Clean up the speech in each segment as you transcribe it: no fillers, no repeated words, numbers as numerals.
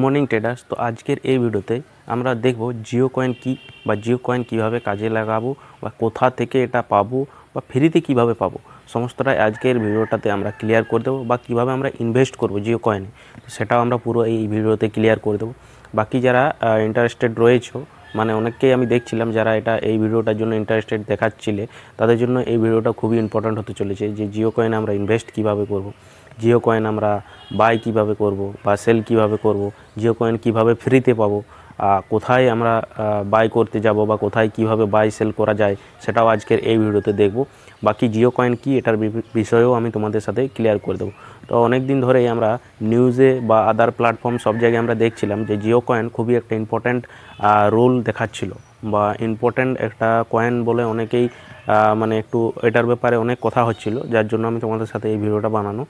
Morning traders. তো আজকের এই ভিডিওতে আমরা দেখব জিও কয়েন কী বা জিও কয়েন কীভাবে কাজে লাগাবো বা কোথা থেকে এটা পাবো বা ফ্রিতে কীভাবে পাবো, সমস্তটাই আজকের ভিডিওটাতে আমরা ক্লিয়ার করে দেবো। বা কীভাবে আমরা ইনভেস্ট করব জিও কয়েনে, তো সেটাও আমরা পুরো এই ভিডিওতে ক্লিয়ার করে দেবো। বাকি যারা ইন্টারেস্টেড রয়েছে, মানে অনেককেই আমি দেখছিলাম যারা এই ভিডিওটার জন্য ইন্টারেস্টেড দেখাচ্ছিলে, তাদের জন্য এই ভিডিওটা খুবই ইম্পর্ট্যান্ট হতে চলেছে। যে জিও কয়েনে আমরা ইনভেস্ট কীভাবে করব, জিও কয়েন আমরা বাই কিভাবে করব বা সেল কিভাবে করব, জিও কয়েন কিভাবে ফ্রিতে পাবো, কোথায় আমরা বাই করতে যাব বা কোথায় কিভাবে বাই সেল করা যায়, সেটাও আজকের এই ভিডিওতে দেখব। বাকি জিও কয়েন কি এটার বিষয়েও আমি তোমাদের সাথে ক্লিয়ার করে দেবো। তো অনেক দিন ধরেই আমরা নিউজে বা আদার প্ল্যাটফর্ম সব জায়গায় আমরা দেখছিলাম যে জিও কয়েন খুবই একটা ইম্পর্ট্যান্ট রোল দেখাচ্ছিল বা ইম্পর্ট্যান্ট একটা কয়েন বলে অনেকেই মানে একটু এটার ব্যাপারে অনেক কথা হচ্ছিল, যার জন্য আমি তোমাদের সাথে এই ভিডিওটা বানানো।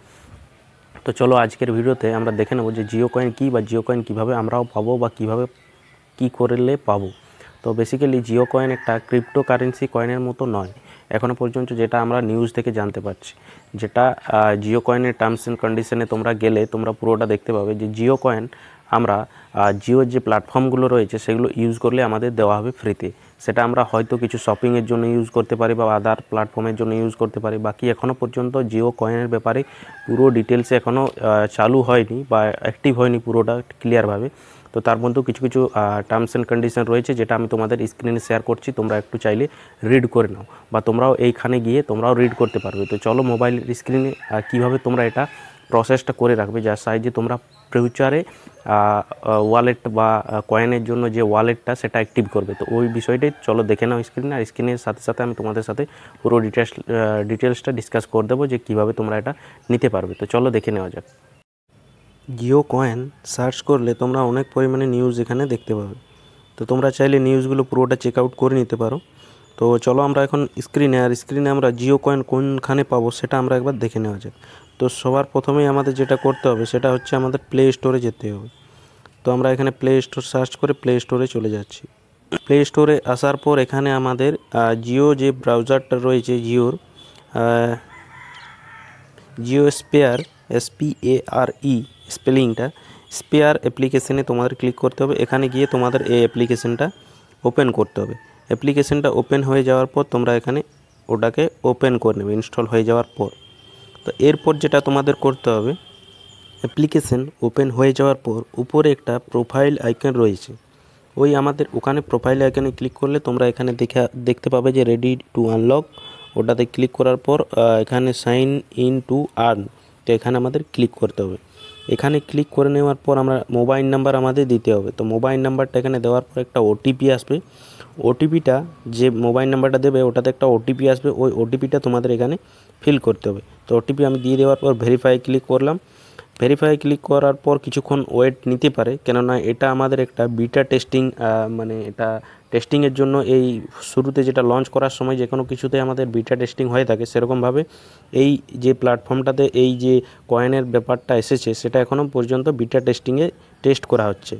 তো চলো আজকের ভিডিওতে আমরা দেখে নেব যে জিও কয়েন কী বা জিও কয়েন কীভাবে আমরাও পাবো বা কীভাবে কী করলে পাবো। তো বেসিক্যালি জিও কয়েন একটা ক্রিপ্টোকারেন্সি কয়েনের মতো নয় এখনও পর্যন্ত, যেটা আমরা নিউজ থেকে জানতে পারছি। যেটা জিও কয়েনের টার্মস অ্যান্ড কন্ডিশনে তোমরা গেলে তোমরা পুরোটা দেখতে পাবে যে জিও কয়েন আমরা জিওর যে প্ল্যাটফর্মগুলো রয়েছে সেগুলো ইউজ করলে আমাদের দেওয়া হবে ফ্রিতে। সেটা আমরা হয়তো কিছু শপিংয়ের জন্য ইউজ করতে পারি বা আদার প্ল্যাটফর্মের জন্য ইউজ করতে পারি। বাকি এখনও পর্যন্ত জিও কয়েনের ব্যাপারে পুরো ডিটেলসে এখনও চালু হয়নি বা অ্যাক্টিভ হয়নি পুরোটা ক্লিয়ারভাবে। তো তার মধ্যেও কিছু কিছু টার্মস অ্যান্ড কন্ডিশন রয়েছে যেটা আমি তোমাদের স্ক্রিনে শেয়ার করছি, তোমরা একটু চাইলে রিড করে নাও বা তোমরাও এইখানে গিয়ে তোমরাও রিড করতে পারবে। তো চলো মোবাইল স্ক্রিনে কীভাবে তোমরা এটা প্রসেসটা করে রাখবে, যার সাহায্যে তোমরা ফিউচারে ওয়ালেট বা কয়েনের জন্য যে ওয়ালেটটা সেটা অ্যাক্টিভ করবে। তো ওই বিষয়টাই চলো দেখে নাও স্ক্রিনে। আর স্ক্রিনের সাথে সাথে আমি তোমাদের সাথে পুরো ডিটেলসটা ডিসকাস করে দেবো যে কীভাবে তোমরা এটা নিতে পারবে। তো চলো দেখে নেওয়া যাক। জিও কয়েন সার্চ করলে তোমরা অনেক পরিমাণে নিউজ এখানে দেখতে পাবে। তো তোমরা চাইলে নিউজগুলো পুরোটা চেক আউট করে নিতে পারো। তো চলো আমরা এখন স্ক্রিনে আমরা জিও কয়েন কোনখানে পাবো সেটা আমরা একবার দেখে নেওয়া যাক। তো সবার প্রথমেই আমাদের যেটা করতে হবে সেটা হচ্ছে আমাদের প্লে স্টোরে যেতে হবে। তো আমরা এখানে প্লে স্টোর সার্চ করে প্লে স্টোরে চলে যাচ্ছি। প্লে স্টোরে আসার পর এখানে আমাদের জিও যে ব্রাউজারটা রয়েছে জিওর জিও স্পেয়ার SPARE স্পেলিংটা স্পেয়ার অ্যাপ্লিকেশানে তোমাদের ক্লিক করতে হবে। এখানে গিয়ে তোমাদের এই অ্যাপ্লিকেশানটা ওপেন করতে হবে। অ্যাপ্লিকেশানটা ওপেন হয়ে যাওয়ার পর তোমরা এখানে ওটাকে ওপেন করে নেবে ইনস্টল হয়ে যাওয়ার পর। তো এরপর যেটা তোমাদের করতে হবে, অ্যাপ্লিকেশান ওপেন হয়ে যাওয়ার পর উপরে একটা প্রোফাইল আইকন রয়েছে, ওই আমাদের ওখানে প্রোফাইল আইকনে ক্লিক করলে তোমরা এখানে দেখতে পাবে যে রেডি টু আনলক। ওটাতে ক্লিক করার পর এখানে সাইন ইন টু আর্ন, তো এখানে আমাদের ক্লিক করতে হবে। এখানে ক্লিক করে নেওয়ার পর আমরা মোবাইল নাম্বার আমাদের দিতে হবে। তো মোবাইল নাম্বারটা এখানে দেওয়ার পর একটা ওটিপি আসবে। ওটিপিটা যে মোবাইল নাম্বারটা দেবে ওটাতে একটা ওটিপি আসবে, ওই ওটিপিটা তোমাদের এখানে ফিল করতে হবে। তো ওটিপি আমি দিয়ে দেওয়ার পর ভেরিফাই ক্লিক করলাম। ভেরিফাই ক্লিক করার পর কিছুক্ষণ ওয়েট নিতে পারে, কেননা এটা আমাদের একটা বিটা টেস্টিং, মানে এটা টেস্টিংয়ের জন্য এই শুরুতে যেটা লঞ্চ করার সময় যে কোনো কিছুতে আমাদের বিটা টেস্টিং হয়ে থাকে, সেরকমভাবে এই যে প্ল্যাটফর্মটাতে এই যে কয়েনের ব্যাপারটা এসেছে সেটা এখনও পর্যন্ত বিটা টেস্টিংয়ে টেস্ট করা হচ্ছে।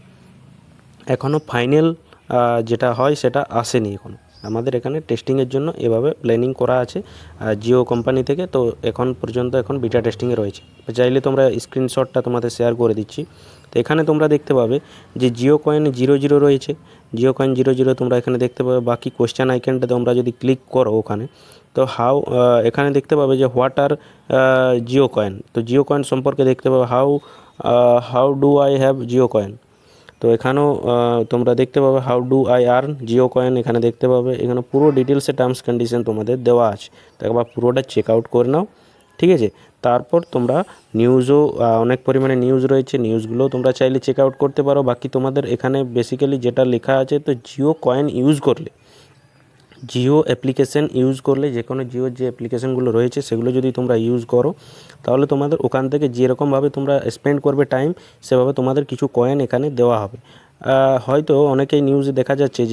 এখনও ফাইনাল যেটা হয় সেটা আসেনি এখনও। আমাদের এখানে টেস্টিংয়ের জন্য এভাবে প্ল্যানিং করা আছে জিও কোম্পানি থেকে। তো এখন পর্যন্ত বিটা টেস্টিংয়ে রয়েছে। চাইলে তোমরা স্ক্রিনশটটা তোমাদের শেয়ার করে দিচ্ছি। তো এখানে তোমরা দেখতে পাবে যে জিও কয়েন 00 রয়েছে, জিও কয়েন 00 তোমরা এখানে দেখতে পাবে। বাকি কোশ্চেন আইকনটা তোমরা যদি ক্লিক করো ওখানে, তো এখানে দেখতে পাবে যে হোয়াট আর জিও কয়েন। তো জিও কয়েন সম্পর্কে দেখতে পাবে how do I have Jio coin. তো এখানেও তোমরা দেখতে পাবে how do I earn Jio coin, এখানে দেখতে পাবে। এখানে পুরো ডিটেলসে টার্মস কন্ডিশন তোমাদের দেওয়া আছে, তো একবার পুরোটা চেক আউট করে নাও, ঠিক আছে। তারপর তোমরা নিউজও অনেক পরিমাণে নিউজ রয়েছে, নিউজগুলোও তোমরা চাইলে চেক আউট করতে পারো। বাকি তোমাদের এখানে বেসিক্যালি যেটা লেখা আছে, তো জিও কয়েন ইউজ করলে, জিও অ্যাপ্লিকেশান ইউজ করলে, যে কোনো জিওর যে অ্যাপ্লিকেশানগুলো রয়েছে সেগুলো যদি তোমরা ইউজ করো, তাহলে তোমাদের ওখান থেকে যেরকমভাবে তোমরা স্পেন্ড করবে টাইম, সেভাবে তোমাদের কিছু কয়েন এখানে দেওয়া হবে। হয়তো অনেকেই নিউজে দেখা যাচ্ছে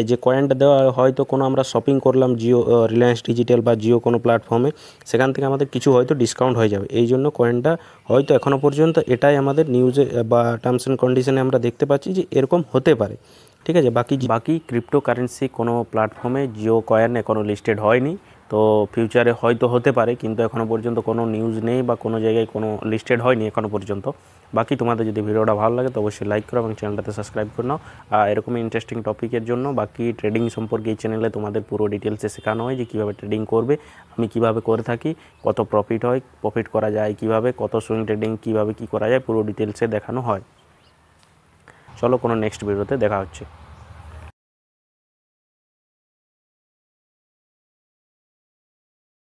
যে কয়েনটা দেওয়া হয়তো কোনো আমরা শপিং করলাম জিও রিলায়েন্স ডিজিটাল বা জিও কোনো প্ল্যাটফর্মে, সেখান থেকে আমাদের কিছু হয়তো ডিসকাউন্ট হয়ে যাবে। এই জন্য কয়েনটা হয়তো এখনও পর্যন্ত এটাই আমাদের নিউজে বা টার্মস অ্যান্ড কন্ডিশনে আমরা দেখতে পাচ্ছি যে এরকম হতে পারে, ঠিক আছে। বাকি ক্রিপ্টোকারেন্সি কোনো প্ল্যাটফর্মে জিও কয়েন এখনও লিস্টেড হয়নি, তো ফিউচারে হয়তো হতে পারে, কিন্তু এখনও পর্যন্ত কোনো নিউজ নেই বা কোনো জায়গায় কোনো লিস্টেড হয়নি এখনও পর্যন্ত। বাকি তোমাদের যদি ভিডিওটা ভালো লাগে তো অবশ্যই লাইক করো এবং চ্যানেলটাতে সাবস্ক্রাইব করে নাও। আর এরকমই ইন্টারেস্টিং টপিকের জন্য বাকি ট্রেডিং সম্পর্কে এই চ্যানেলে তোমাদের পুরো ডিটেলসে শেখানো হয় যে কীভাবে ট্রেডিং করবে, আমি কিভাবে করে থাকি, কত প্রফিট হয়, প্রফিট করা যায় কিভাবে, কত সুইং ট্রেডিং কীভাবে কী করা যায় পুরো ডিটেলসে দেখানো হয়। চলো কোনো নেক্সট ভিডিওতে দেখা হচ্ছে।